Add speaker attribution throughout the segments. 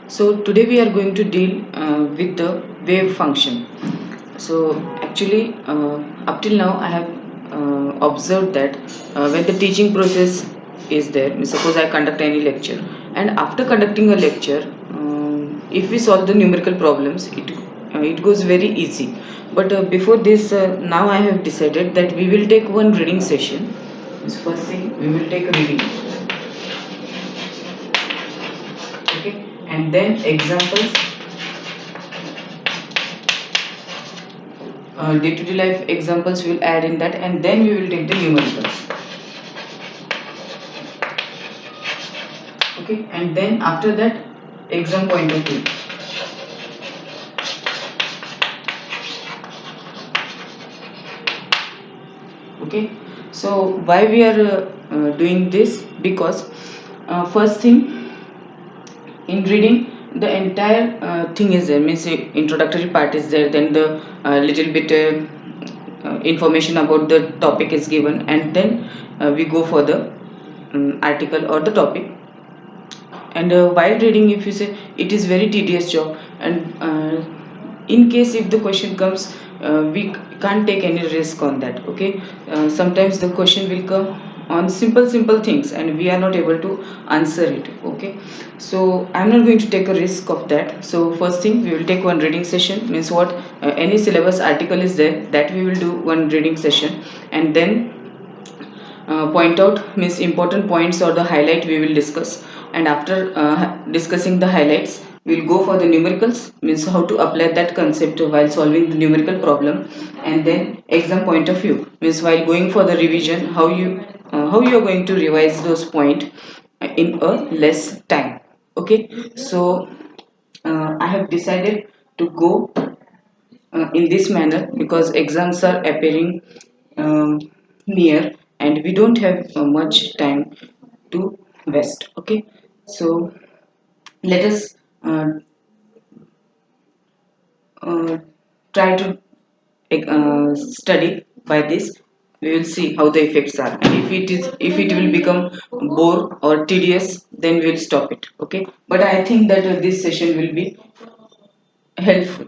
Speaker 1: So today we are going to deal with the wave function. So actually, up till now, I have observed that when the teaching process is there, suppose I conduct any lecture, and after conducting a lecture, if we solve the numerical problems, it goes very easy. But before this, now I have decided that we will take one reading session. So first thing, we will take a reading, okay, and then examples, day-to-day life examples we will add in that, and then we will take the numericals, okay, and then after that exam point of view, okay. So why we are doing this? Because first thing, in reading, the entire thing is there, means introductory part is there, then the little bit information about the topic is given, and then we go for the article or the topic. And while reading, if you say, it is very tedious job, and in case if the question comes, we can't take any risk on that, okay. Sometimes the question will come on simple things and we are not able to answer it, okay. So I'm not going to take a risk of that. So first thing, we will take one reading session, means what, any syllabus article is there, that we will do one reading session, and then point out, means important points or the highlight we will discuss. And after discussing the highlights, we will go for the numericals, means how to apply that concept while solving the numerical problem. And then exam point of view, means while going for the revision, how you are going to revise those points in a less time, okay. So I have decided to go in this manner because exams are appearing near, and we don't have much time to waste, okay. So let us uh, uh, try to study by this. We will see how the effects are, and if it will become bore or tedious, then we will stop it, okay. But I think that this session will be helpful.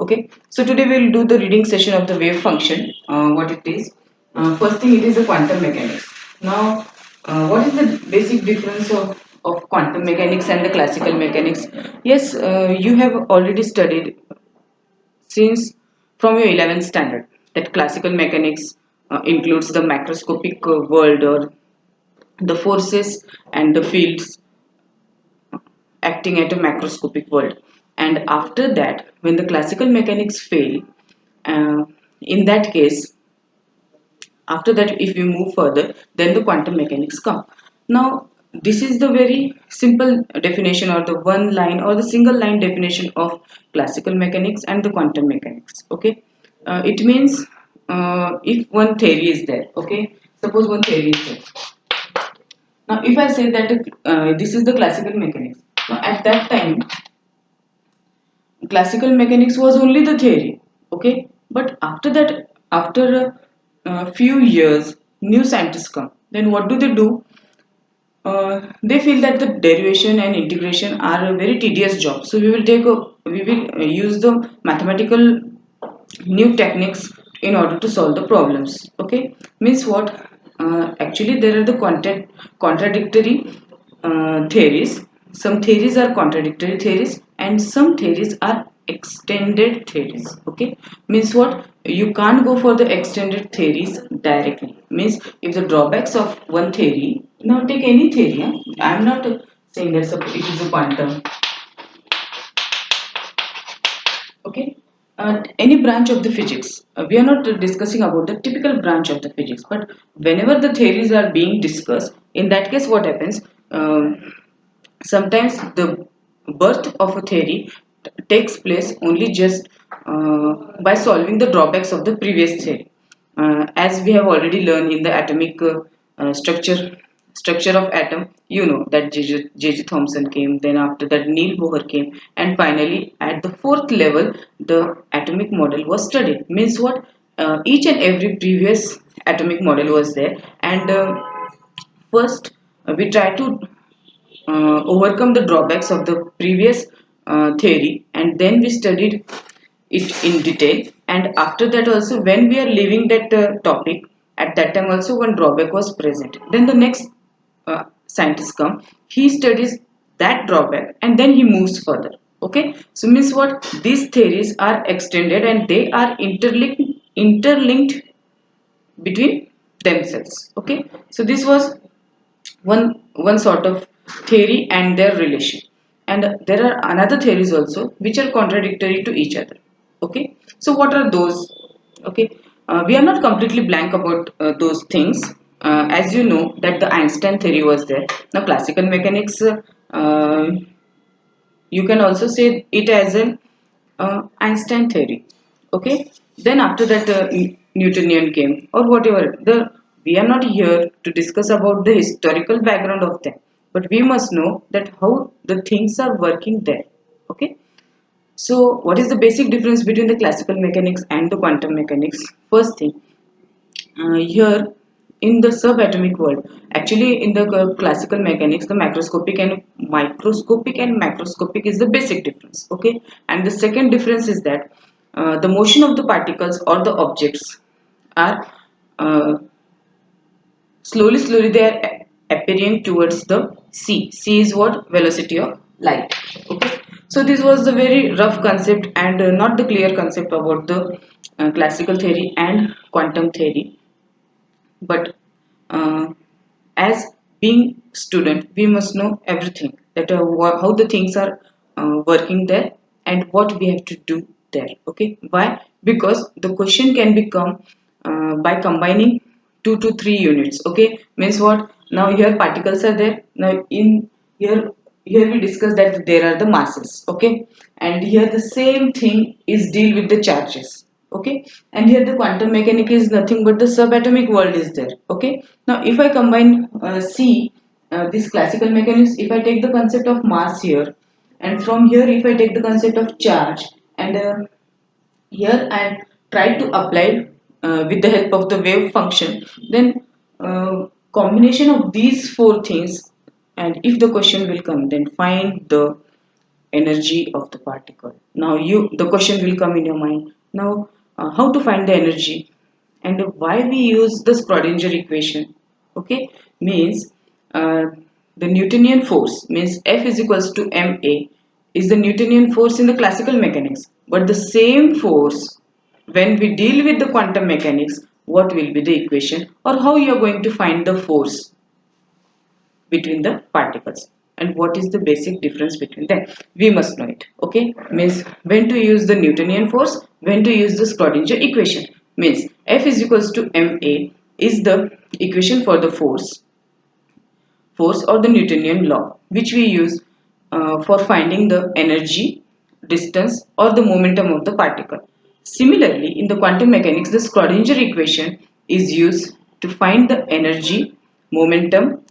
Speaker 1: Okay, so today we will do the reading session of the wave function. What it is? First thing, it is a quantum mechanics. Now, what is the basic difference of quantum mechanics and the classical mechanics? Yes, you have already studied since from your 11th standard that classical mechanics includes the macroscopic world, or the forces and the fields acting at a macroscopic world. And after that, when the classical mechanics fail, uh, in that case, after that, if we move further, then the quantum mechanics come. Now, this is the very simple definition, or the one line or the single line definition of classical mechanics and the quantum mechanics, okay. It means, if one theory is there, okay, suppose one theory is there. Now if I say that this is the classical mechanics, now at that time classical mechanics was only the theory, okay. But after that, after a few years, new scientists come, then what do they do? They feel that the derivation and integration are a very tedious job, so we will use the mathematical new techniques in order to solve the problems, okay. Means what, actually there are the contradictory theories. Some theories are contradictory theories, and some theories are extended theories, okay. Means what, you can't go for the extended theories directly. Means if the drawbacks of one theory, now take any theory, I'm not saying that it is a quantum, okay. Any branch of the physics, we are not discussing about the typical branch of the physics, but whenever the theories are being discussed, in that case what happens, sometimes the birth of a theory takes place only just by solving the drawbacks of the previous theory. As we have already learned in the atomic structure of atom, you know that J.J. Thomson came, then after that Neil Bohr came, and finally at the fourth level, the atomic model was studied. Means what? Each and every previous atomic model was there, and first we try to overcome the drawbacks of the previous theory, and then we studied it in detail. And after that also, when we are leaving that topic, at that time also one drawback was present. Then the next scientist come, he studies that drawback and then he moves further. Okay, so means what, these theories are extended and they are interlinked between themselves. Okay, so this was one sort of theory and their relation. And there are another theories also which are contradictory to each other. Okay, so what are those? Okay, we are not completely blank about those things. As you know that the Einstein theory was there. Now classical mechanics, uh, you can also say it as an Einstein theory. Okay. Then after that, Newtonian came or whatever. We are not here to discuss about the historical background of them, but we must know that how the things are working there. Okay. So, what is the basic difference between the classical mechanics and the quantum mechanics? First thing, here in the subatomic world, actually in the classical mechanics, the macroscopic is the basic difference. Okay, and the second difference is that the motion of the particles or the objects are uh, slowly they are appearing towards the c is what, velocity of light. Okay, so this was the very rough concept and not the clear concept about the classical theory and quantum theory. But as being student, we must know everything, that how the things are working there and what we have to do there. Okay, why? Because the question can become by combining 2 to 3 units. Okay, means what, now here particles are there. Now in here we discuss that there are the masses. Okay, and here the same thing is deal with the charges. Okay, and here the quantum mechanic is nothing but the subatomic world is there. Okay, now if I combine c this classical mechanics, if I take the concept of mass here, and from here if I take the concept of charge, and here I try to apply with the help of the wave function, then combination of these four things, and if the question will come, then find the energy of the particle. Now you, the question will come in your mind. Now how to find the energy and why we use the Schrodinger equation? Okay, means uh, the Newtonian force, means F is equals to ma, is the Newtonian force in the classical mechanics, but the same force when we deal with the quantum mechanics, what will be the equation, or how you are going to find the force between the particles, and what is the basic difference between them, we must know it. Okay, means when to use the Newtonian force, when to use the Schrodinger equation. Means F is equals to ma is the equation for the force or the Newtonian law, which we use for finding the energy, distance, or the momentum of the particle. Similarly, in the quantum mechanics, the Schrodinger equation is used to find the energy, momentum,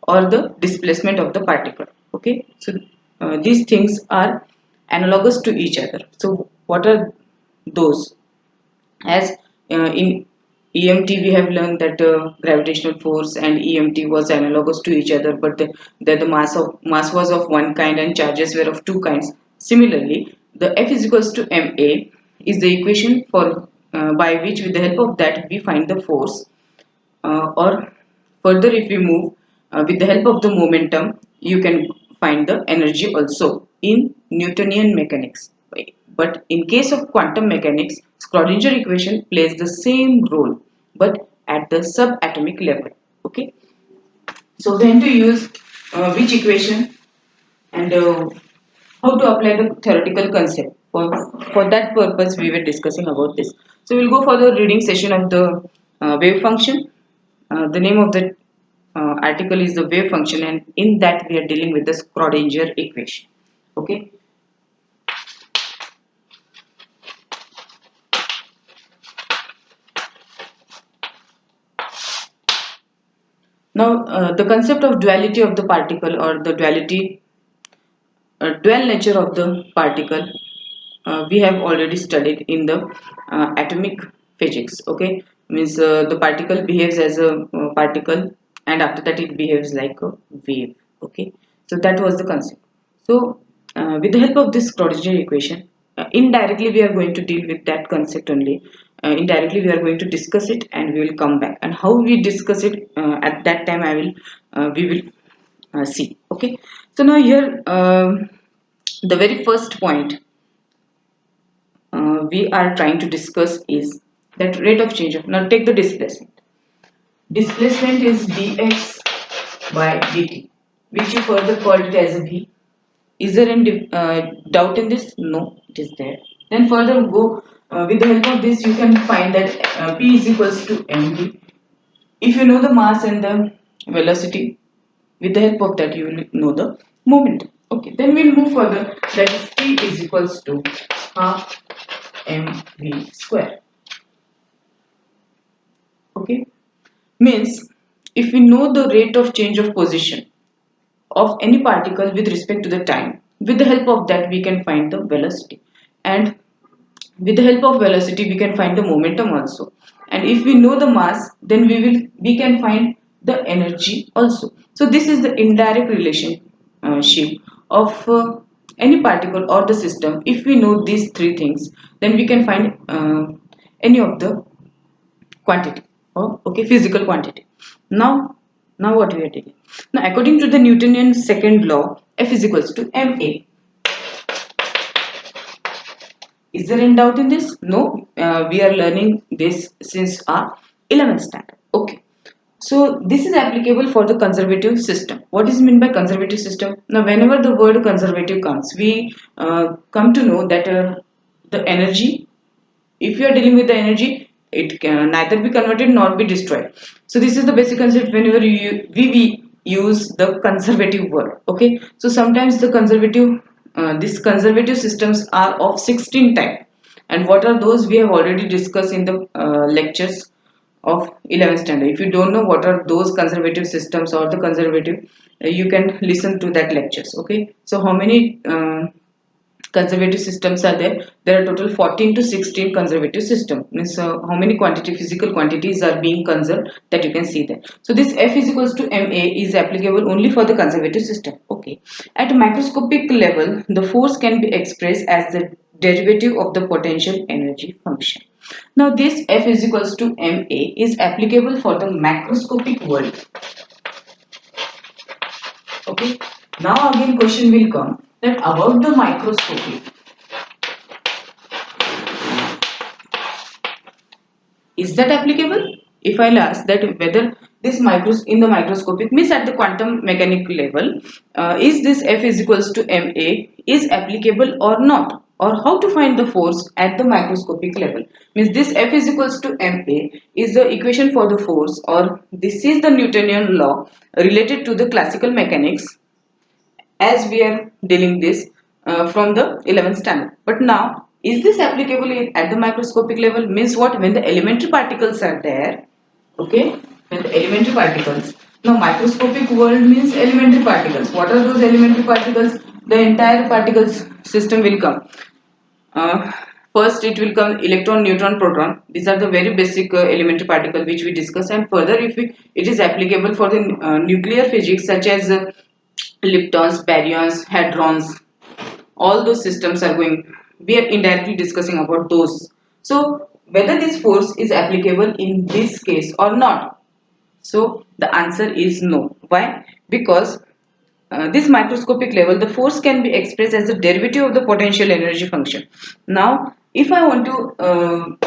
Speaker 1: or the displacement of the particle. Okay, so these things are analogous to each other. So what are those? As in EMT we have learned that gravitational force and EMT was analogous to each other, but the mass was of one kind and charges were of two kinds. Similarly, the F is equals to ma is the equation for by which with the help of that we find the force, or further if we move with the help of the momentum, you can find the energy also in Newtonian mechanics. But in case of quantum mechanics, Schrodinger equation plays the same role but at the subatomic level. Okay, so when to use which equation, and how to apply the theoretical concept. For that purpose, we were discussing about this. So we'll go for the reading session of the wave function. The name of the article is the wave function, and in that we are dealing with the Schrodinger equation. Okay. Now, the concept of duality of the particle, or the dual nature of the particle, we have already studied in the atomic physics. Okay, means the particle behaves as a particle, and after that it behaves like a wave. Okay, so that was the concept. So with the help of this Schrodinger equation, indirectly we are going to deal with that concept only. Indirectly we are going to discuss it and we will come back, and how we discuss it at that time I will we will see. Okay, so now here the very first point we are trying to discuss is that rate of change of, now take the displacement. Displacement is dx by dt, which you further called it as a v. Is there any doubt in this? No, it is there. Then further go with the help of this, you can find that P is equals to mv. If you know the mass and the velocity, with the help of that, you will know the moment. Okay, then we'll move further. That is P is equals to half mv square. Okay, means if we know the rate of change of position of any particle with respect to the time, with the help of that we can find the velocity, and with the help of velocity we can find the momentum also, and if we know the mass then we can find the energy also. So this is the indirect relationship of any particle or the system. If we know these three things, then we can find any of the quantity, or okay, physical quantity. Now what we are taking, now according to the Newtonian second law, F is equals to ma. Is there any doubt in this? No, we are learning this since our 11th standard. Okay, so this is applicable for the conservative system. What is meant by conservative system? Now whenever the word conservative comes, we come to know that the energy, if you are dealing with the energy, it can neither be converted nor be destroyed. So this is the basic concept whenever we use the conservative word. Okay, so sometimes the conservative these conservative systems are of 16 type, and what are those we have already discussed in the lectures of 11th standard. If you don't know what are those conservative systems or the conservative, you can listen to that lectures. Okay, so how many conservative systems are there? There are total 14 to 16 conservative system, means how many quantity physical quantities are being conserved, that you can see there. So this F is equals to ma is applicable only for the conservative system. Okay, at microscopic level the force can be expressed as the derivative of the potential energy function. Now this F is equals to ma is applicable for the macroscopic world. Okay, now again question will come that about the microscopic, is that applicable? If I'll ask that whether this micros in the microscopic, means at the quantum mechanical level, is this F is equals to ma is applicable or not, or how to find the force at the microscopic level? Means this F is equals to ma is the equation for the force, or this is the Newtonian law related to the classical mechanics, as we are dealing this from the 11th standard. But now, is this applicable at the microscopic level? Means what? When the elementary particles are there, okay, when the elementary particles, now microscopic world means elementary particles. What are those elementary particles? The entire particles system will come. Uh, First, it will come electron, neutron, proton. These are the very basic elementary particle which we discuss. And further, if it is applicable for the nuclear physics, such as leptons, baryons, hadrons, all those systems are going. We are indirectly discussing about those. So, whether this force is applicable in this case or not. So, the answer is no. Why? Because this microscopic level, the force can be expressed as the derivative of the potential energy function. Now, if I want to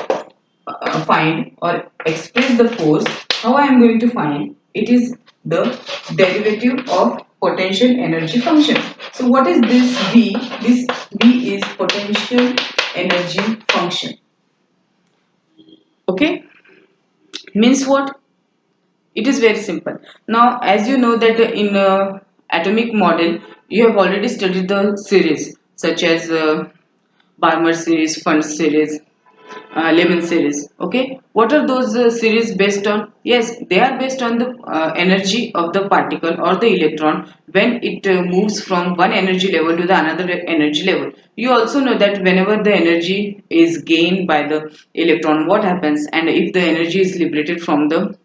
Speaker 1: find or express the force, how I am going to find? It is the derivative of potential energy function. So, what is this V? This V is potential energy function. Okay, means what? It is very simple. Now, as you know that in atomic model, you have already studied the series such as Balmer series, Fund series, Lemon series. Okay, what are those series based on? Yes, they are based on the energy of the particle or the electron when it moves from one energy level to the another energy level. You also know that whenever the energy is gained by the electron, what happens? And if the energy is liberated from the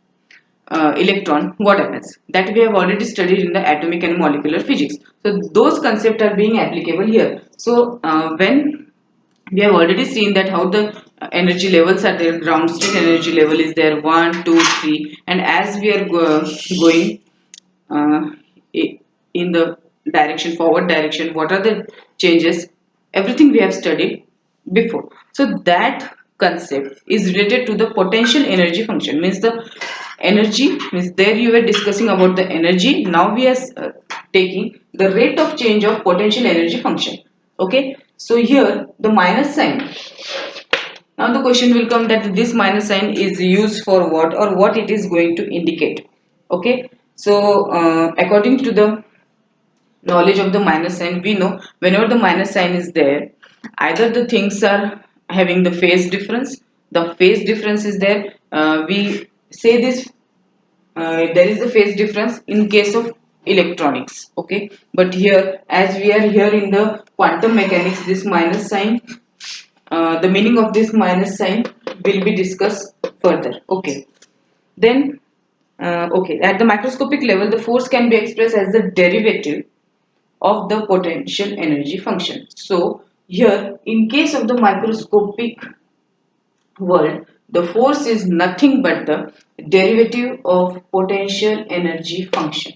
Speaker 1: electron, what happens? That we have already studied in the atomic and molecular physics. So those concepts are being applicable here. So when we have already seen that how the energy levels are there, ground state energy level is there, 1, 2, 3, and as we are going uh, in the direction, forward direction, what are the changes, everything we have studied before. So that concept is related to the potential energy function, means the energy, means there you were discussing about the energy, now we are taking the rate of change of potential energy function. Okay, so here the minus sign, now the question will come that this minus sign is used for what, or what it is going to indicate. Okay, so according to the knowledge of the minus sign, we know whenever the minus sign is there, either the things are having the phase difference. The phase difference is there. We say this, there is a phase difference in case of electronics. Okay, but here, as we are here in the quantum mechanics, this minus sign, the meaning of this minus sign will be discussed further. Okay, then okay, at the microscopic level, the force can be expressed as the derivative of the potential energy function. So here, in case of the microscopic world, the force is nothing but the derivative of potential energy function.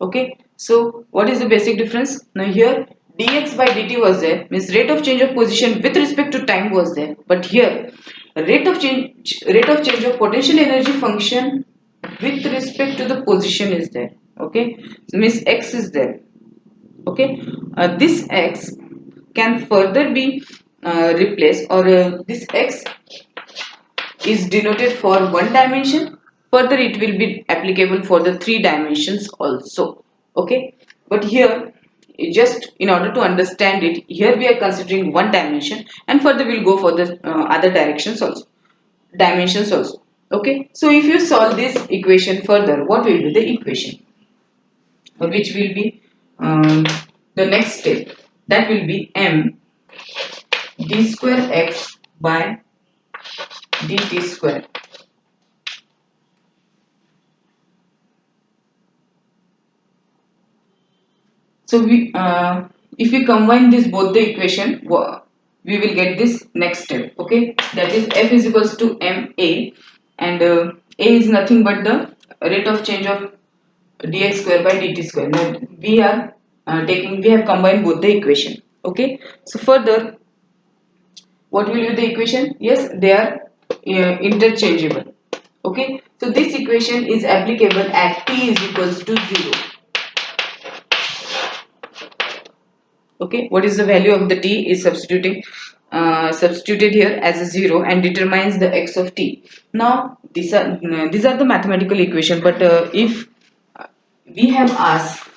Speaker 1: Okay, so what is the basic difference? Now here dx by dt was there, means rate of change of position with respect to time was there, but here rate of change of potential energy function with respect to the position is there. Okay, so means x is there. Okay, this x can further be replaced, or this x is denoted for one dimension, further it will be applicable for the three dimensions also. Okay, but here, just in order to understand it, here we are considering one dimension, and further we'll go for the other directions also, dimensions also. Okay, so if you solve this equation further, what will be the equation, which will be the next step, that will be m d square x by dt square. So if we combine this both the equation, we will get this next step. Okay, that is f is equals to ma, and a is nothing but the rate of change of dx square by dt square. Now we have combined both the equation. Okay, so further, what will be the equation? Yes, they are interchangeable. Okay, so this equation is applicable at t is equals to 0. Okay, what is the value of the t is substituted here as a 0 and determines the x of t. Now these are the mathematical equation, but if we have asked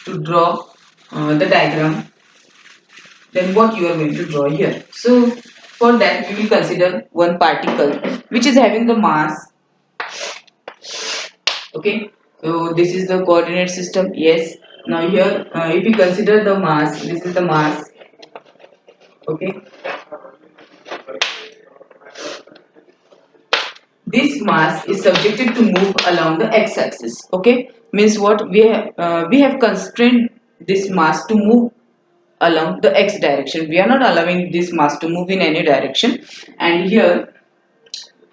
Speaker 1: to draw the diagram, then what you are going to draw here? So for that we will consider one particle which is having the mass. Okay, so this is the coordinate system. Yes, now here if we consider the mass, this is the mass. Okay, this mass is subjected to move along the x-axis. Okay, means what, we have constrained this mass to move along the x direction. We are not allowing this mass to move in any direction. And here,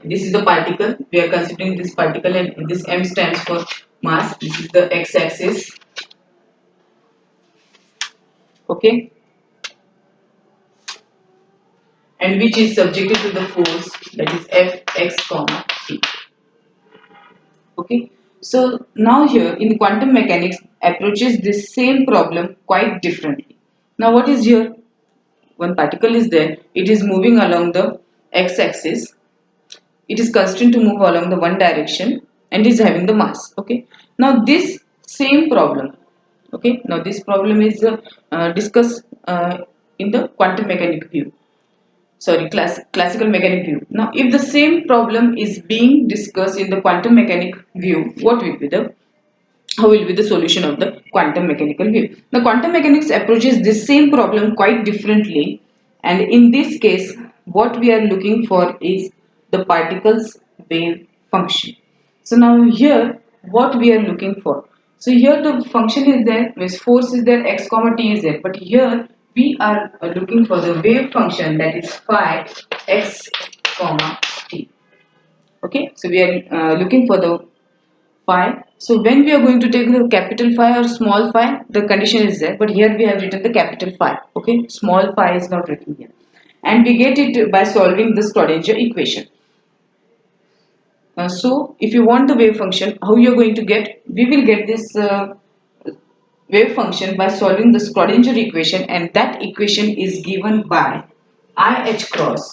Speaker 1: this is the particle. We are considering this particle, and this m stands for mass. This is the x-axis. Okay, and which is subjected to the force, that is Fx comma t. Okay, so now here in quantum mechanics approaches this same problem quite differently. Now what is here? One particle is there, it is moving along the x-axis, it is constrained to move along the one direction and is having the mass. Okay, now this same problem, okay, now this problem is discussed in the quantum mechanic view, sorry, classical mechanic view. Now if the same problem is being discussed in the quantum mechanic view, what will be the, how will be the solution of the quantum mechanical view? The quantum mechanics approaches this same problem quite differently, and in this case what we are looking for is the particle's wave function. So now here what we are looking for, so here the function is there, means force is there, x comma t is there, but here we are looking for the wave function, that is phi x comma t. Okay, so we are looking for the phi. So when we are going to take the capital phi or small phi, the condition is there, but here we have written the capital phi. Okay, small phi is not written here, and we get it by solving the Schrodinger equation. So if you want the wave function, how you are going to get? We will get this wave function by solving the Schrodinger equation, and that equation is given by IH cross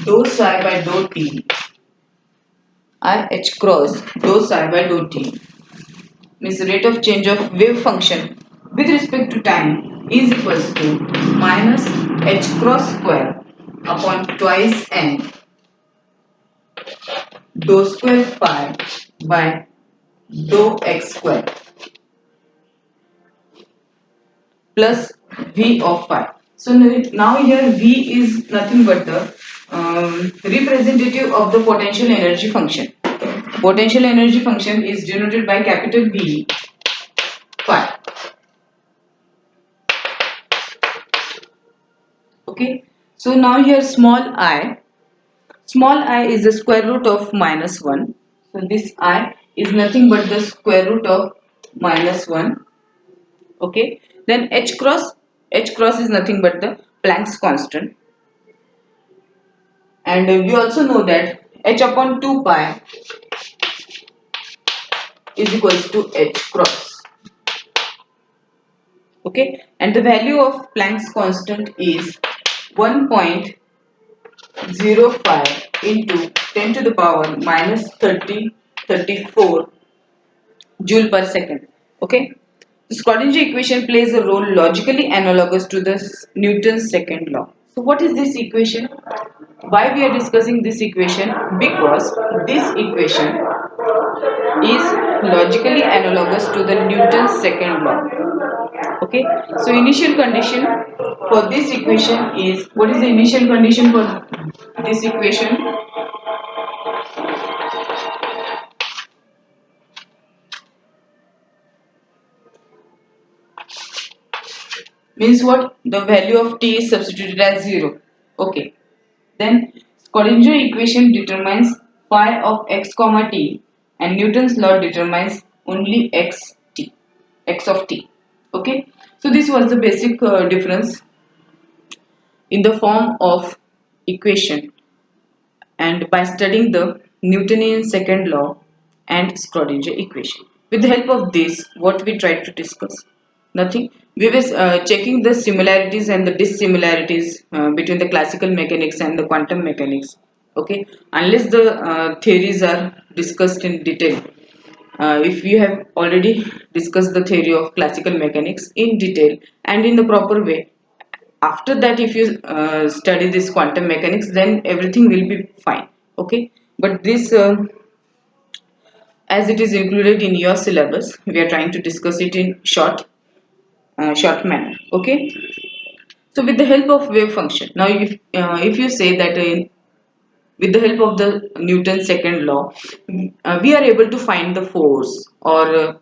Speaker 1: dou psi by dou t, IH cross dou psi by dou t, means the rate of change of wave function with respect to time is equals to minus h cross square upon twice n dou square phi by dou x square plus v of phi. So now here v is nothing but the representative of the potential energy function. Potential energy function is denoted by capital V phi. Okay. So now here small I is the square root of minus 1. So this I is nothing but the square root of minus 1. Okay. Then h cross is nothing but the Planck's constant. And we also know that h upon 2 pi is equals to h cross. Okay, and the value of Planck's constant is 1.05 into 10 to the power minus 34 joule per second. Okay, the Schrodinger equation plays a role logically analogous to the Newton's second law. So what is this equation? Why we are discussing this equation? Because this equation is logically analogous to the Newton's second law. Okay, so initial condition for this equation is, what is the initial condition for this equation? Means what? The value of t is substituted as 0. Okay, then Schrodinger equation determines phi of x comma t, and Newton's law determines only x of t. Okay, so this was the basic difference in the form of equation, and by studying the Newtonian second law and Schrodinger equation. With the help of this, what we tried to discuss? Nothing. We were checking the similarities and the dissimilarities between the classical mechanics and the quantum mechanics. Okay, unless the theories are discussed in detail. If you have already discussed the theory of classical mechanics in detail and in the proper way, after that if you study this quantum mechanics, then everything will be fine. Okay, but this as it is included in your syllabus, we are trying to discuss it in short manner. Okay, so with the help of wave function, now if you say that with the help of the Newton's second law, we are able to find the force or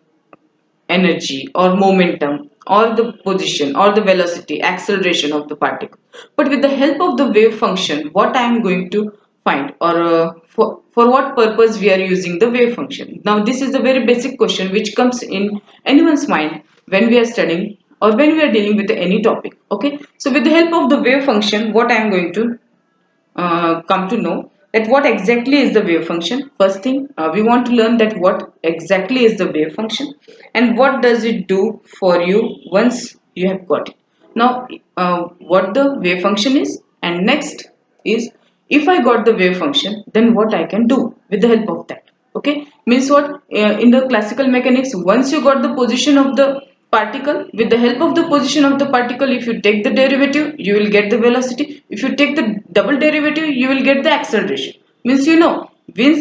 Speaker 1: energy or momentum or the position or the velocity, acceleration of the particle. But with the help of the wave function, what I am going to find, or for what purpose we are using the wave function? Now this is a very basic question which comes in anyone's mind when we are studying or when we are dealing with any topic. Okay, so with the help of the wave function, what I am going to come to know that what exactly is the wave function. First thing, we want to learn that what exactly is the wave function and what does it do for you once you have got it. Now, what the wave function is, and next is, if I got the wave function, then what I can do with the help of that. Okay, means what? In the classical mechanics, once you got the position of the particle, with the help of the position of the particle, if you take the derivative, you will get the velocity. If you take the double derivative, you will get the acceleration. Means, you know,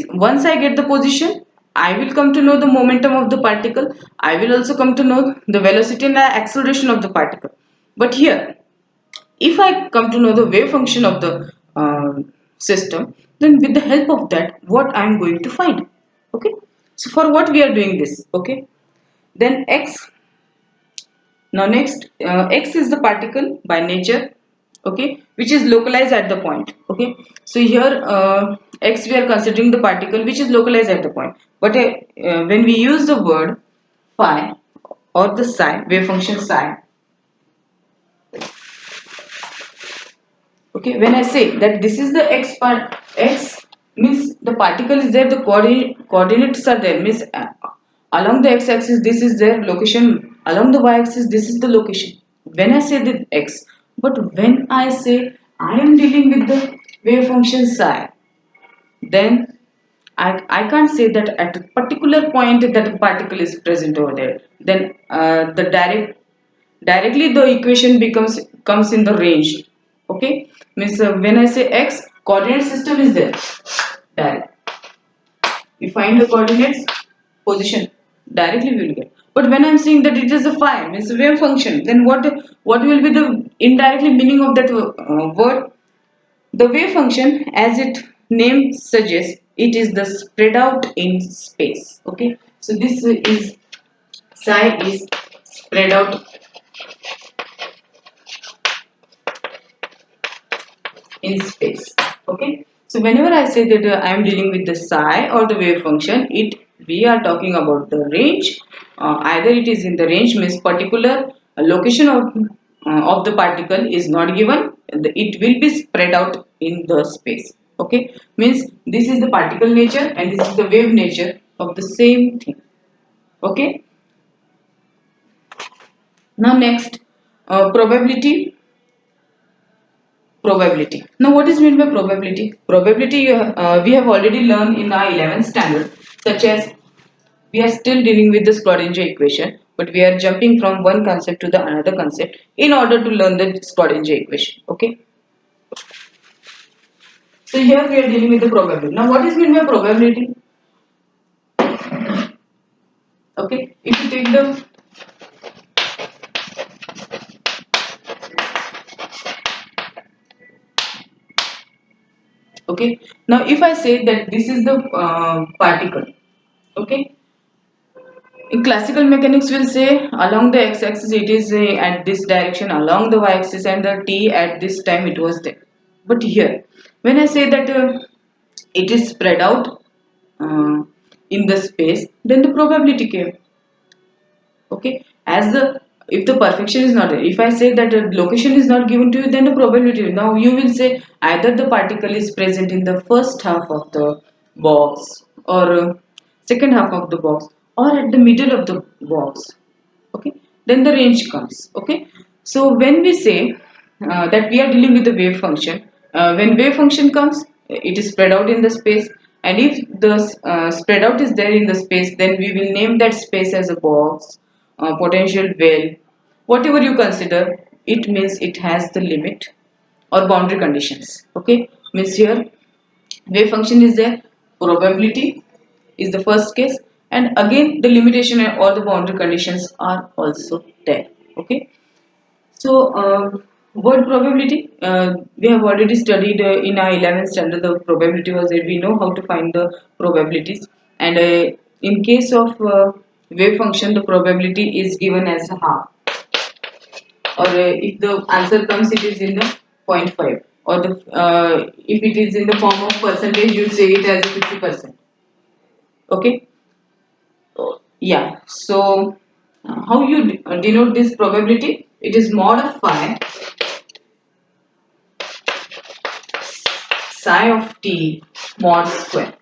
Speaker 1: once I get the position, I will come to know the momentum of the particle. I will also come to know the velocity and the acceleration of the particle. But here, if I come to know the wave function of the system, Then with the help of that, what I am going to find? Okay, so for what we are doing this? Okay, then x. Now next, x is the particle by nature, okay, which is localized at the point. Okay, so here x we are considering the particle which is localized at the point. But when we use the word phi or the psi, wave function psi, okay, when I say that this is the x part, x means the particle is there, the coordinates are there, means along the x axis this is their location, along the y axis this is the location. When I say the x, but when I say I am dealing with the wave function psi, then I can't say that at a particular point that the particle is present over there. Then the directly the equation becomes comes in the range. Okay, means when I say x, coordinate system is there. Direct. We find the coordinates position directly we will get. But when I'm saying that it is a phi, means a wave function, then what will be the indirectly meaning of that word? The wave function, as its name suggests, it is the spread out in space. Okay, so this is psi is spread out in space. Okay, so whenever I say that I am dealing with the psi or the wave function, it we are talking about the range. Either it is in the range, means particular location of the particle is not given. It will be spread out in the space. Okay, means this is the particle nature and this is the wave nature of the same thing. Okay, now next, probability. Probability. Now, what is meant by probability? Probability we have already learned in our 11th standard, such as we are still dealing with the Schrodinger equation, but we are jumping from one concept to the another concept in order to learn the Schrodinger equation. Okay. So here we are dealing with the probability. Now, what is meant by probability? Okay. If you take the okay. Now, if I say that this is the particle, okay. In classical mechanics, we'll say along the x-axis it is at this direction, along the y-axis, and the t at this time it was there. But here, when I say that it is spread out in the space, then the probability came. Okay, as the if the perfection is not there, if I say that a location is not given to you, then the probability. Now you will say either the particle is present in the first half of the box or second half of the box or at the middle of the box. Okay, then the range comes. Okay, so when we say that we are dealing with the wave function, when wave function comes, it is spread out in the space, and if the spread out is there in the space, then we will name that space as a box, potential well, whatever you consider. It means it has the limit or boundary conditions. Okay, means here wave function is there, probability is the first case, and again the limitation and all the boundary conditions are also there. Okay, so word probability, we have already studied in our 11th standard. The probability was that we know how to find the probabilities, and in case of wave function, the probability is given as half, or if the answer comes it is in the zero point 0.5, or the if it is in the form of percentage, you say it as 50%. Okay, yeah, so how you denote this probability? It is mod of phi psi of t mod square.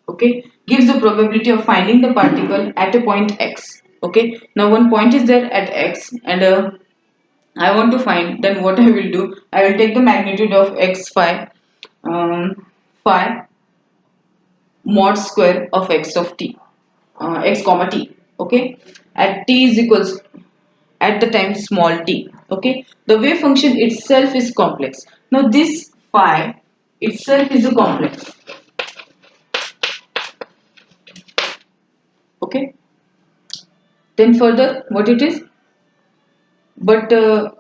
Speaker 1: Okay, gives the probability of finding the particle at a point x. Okay, now one point is there at x, and I want to find, then what I will do, I will take the magnitude of x phi, phi mod square of x of t, x comma t. Okay, at t is equals, at the time small t. Okay, the wave function itself is complex. Now this phi itself is a complex. Okay, then further what it is, but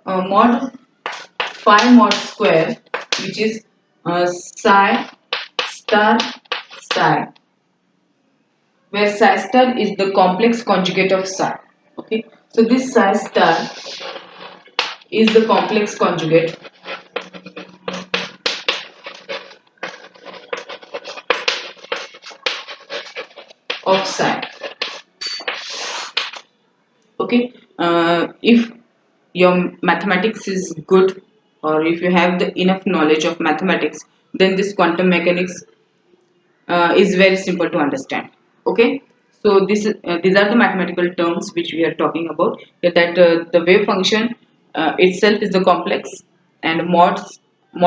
Speaker 1: mod phi mod square, which is psi star psi, where psi star is the complex conjugate of psi. Okay, so this psi star is the complex conjugate of psi. Okay, if your mathematics is good, or if you have the enough knowledge of mathematics, then this quantum mechanics is very simple to understand. Okay, so these are the mathematical terms which we are talking about, that the wave function itself is the complex, and mod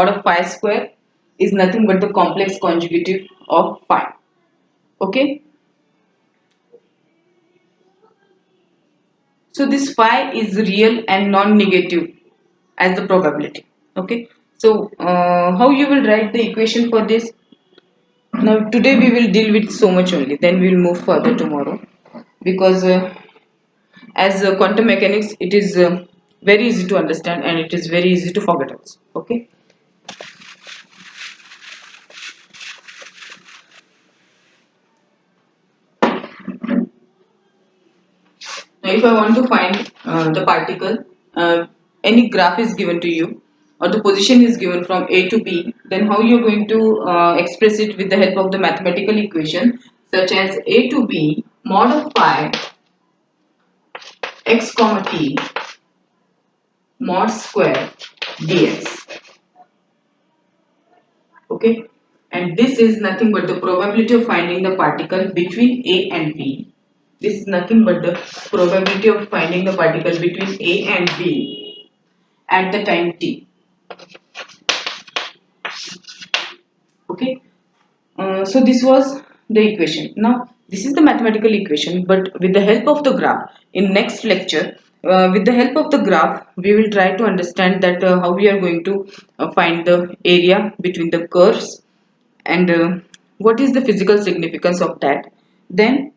Speaker 1: of phi square is nothing but the complex conjugative of phi. Okay, so this phi is real and non-negative as the probability. Okay, so how you will write the equation for this? Now today we will deal with so much only, then we will move further tomorrow, because as quantum mechanics, it is very easy to understand and it is very easy to forget also. Okay, now if I want to find the particle, uh, any graph is given to you, or the position is given from A to B, then how you are going to express it with the help of the mathematical equation, such as A to B mod of phi x comma t mod square dx. Okay, and this is nothing but the probability of finding the particle between A and B. This is nothing but the probability of finding the particle between A and B at the time t. Okay, so this was the equation. Now this is the mathematical equation, but with the help of the graph, in next lecture, with the help of the graph we will try to understand that how we are going to find the area between the curves, and what is the physical significance of that. Then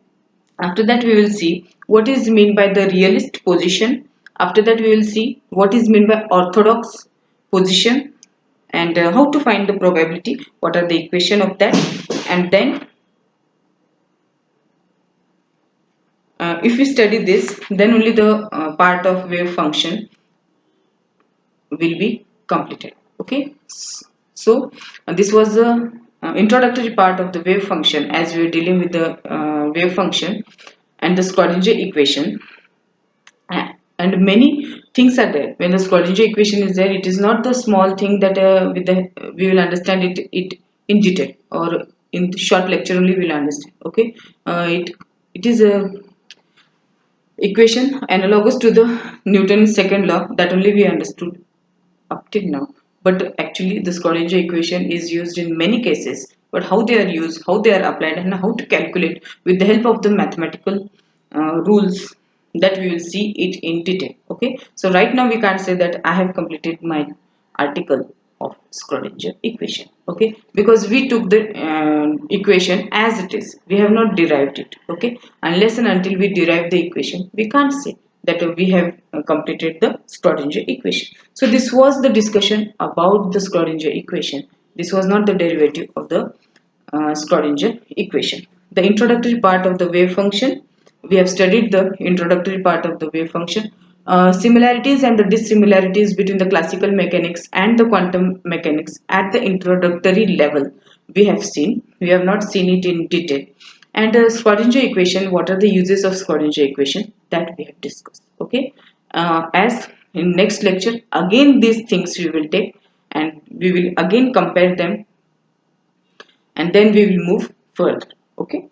Speaker 1: after that we will see what is mean by the realist position. After that we will see what is mean by orthodox position, and how to find the probability, what are the equation of that. And then if we study this, then only the part of wave function will be completed. Okay, so this was the introductory part of the wave function, as we are dealing with the wave function and the Schrodinger equation. And many things are there. When the Schrodinger equation is there, it is not the small thing that with the we will understand it in detail, or in the short lecture only we will understand. Okay, it is a equation analogous to the Newton's second law, that only we understood up till now. But actually, the Schrodinger equation is used in many cases. But how they are used, how they are applied, and how to calculate with the help of the mathematical rules, that we will see it in detail. Okay. So right now we can't say that I have completed my article of Schrodinger equation. Okay, because we took the equation as it is. We have not derived it. Okay, unless and until we derive the equation, we can't say that we have completed the Schrodinger equation. So this was the discussion about the Schrodinger equation. This was not the derivative of the Schrodinger equation. The introductory part of the wave function, we have studied the introductory part of the wave function. Similarities and the dissimilarities between the classical mechanics and the quantum mechanics at the introductory level we have seen. We have not seen it in detail. And the Schrodinger equation, what are the uses of Schrodinger equation, that we have discussed. Okay, as in next lecture again these things we will take, and we will again compare them, and then we will move further. Okay.